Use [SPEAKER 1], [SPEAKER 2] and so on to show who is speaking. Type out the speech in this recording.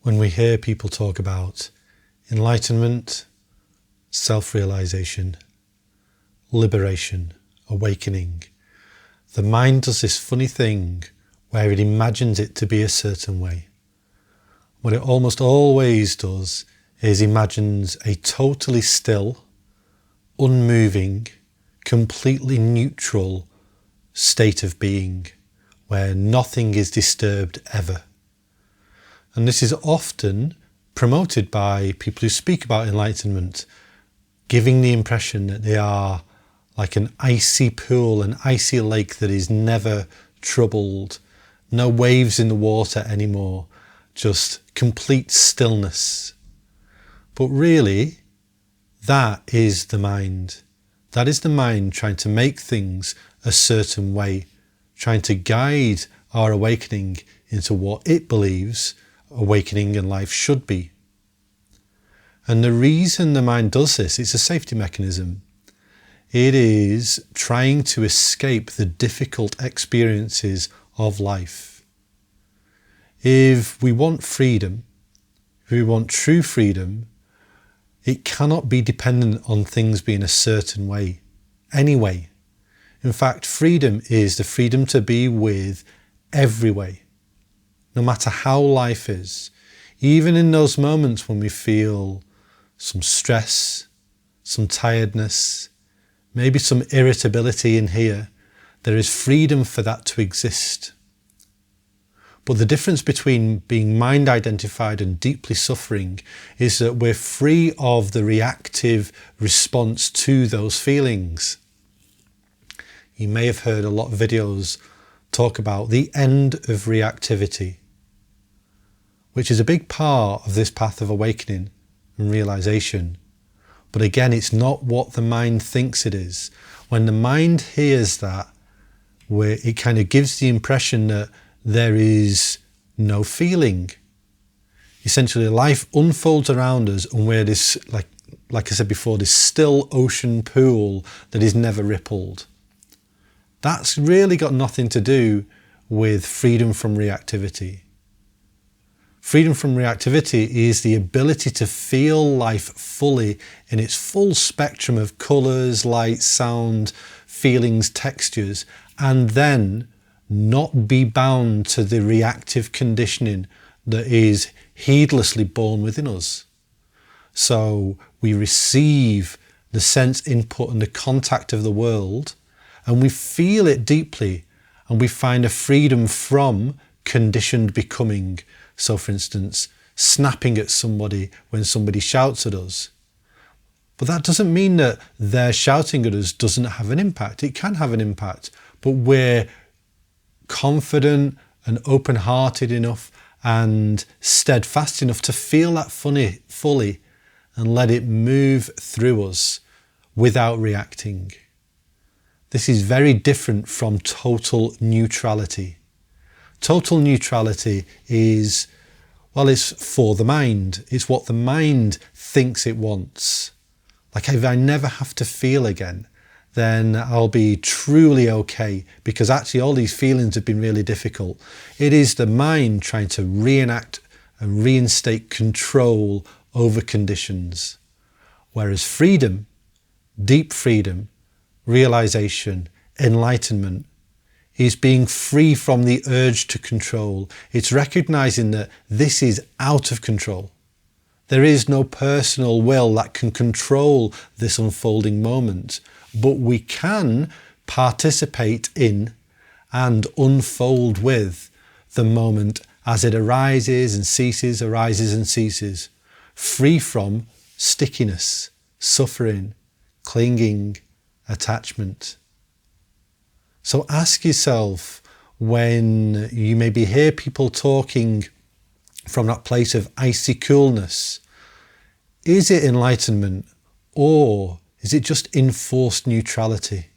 [SPEAKER 1] When we hear people talk about enlightenment, self-realization, liberation, awakening, the mind does this funny thing where it imagines it to be a certain way. What it almost always does is imagines a totally still, unmoving, completely neutral state of being where nothing is disturbed ever. And this is often promoted by people who speak about enlightenment, giving the impression that they are like an icy pool, an icy lake that is never troubled, no waves in the water anymore, just complete stillness. But really, that is the mind. That is the mind trying to make things a certain way, trying to guide our awakening into what it believes awakening and life should be. And the reason the mind does this, it's a safety mechanism. It is trying to escape the difficult experiences of life. If we want freedom, if we want true freedom, it cannot be dependent on things being a certain way, anyway. In fact, freedom is the freedom to be with every way, no matter how life is. Even in those moments when we feel some stress, some tiredness, maybe some irritability in here, there is freedom for that to exist. But the difference between being mind identified and deeply suffering is that we're free of the reactive response to those feelings. You may have heard a lot of videos talk about the end of reactivity, which is a big part of this path of awakening and realization. But again, it's not what the mind thinks it is. When the mind hears that, where it kind of gives the impression that there is no feeling. Essentially, life unfolds around us and we're this, like I said before, this still ocean pool that is never rippled. That's really got nothing to do with freedom from reactivity. Freedom from reactivity is the ability to feel life fully in its full spectrum of colours, light, sound, feelings, textures, and then not be bound to the reactive conditioning that is heedlessly born within us. So we receive the sense input and the contact of the world, and we feel it deeply, and we find a freedom from conditioned becoming. So for instance, snapping at somebody when somebody shouts at us. But that doesn't mean that their shouting at us doesn't have an impact. It can have an impact, but we're confident and open-hearted enough and steadfast enough to feel that fully and let it move through us without reacting. This is very different from total neutrality. Total neutrality is, well, it's for the mind. It's what the mind thinks it wants. Like if I never have to feel again, then I'll be truly okay, because actually all these feelings have been really difficult. It is the mind trying to reenact and reinstate control over conditions. Whereas freedom, deep freedom, realization, enlightenment, is being free from the urge to control. It's recognizing that this is out of control. There is no personal will that can control this unfolding moment, but we can participate in and unfold with the moment as it arises and ceases, free from stickiness, suffering, clinging, attachment. So ask yourself, when you maybe hear people talking from that place of icy coolness, is it enlightenment or is it just enforced neutrality?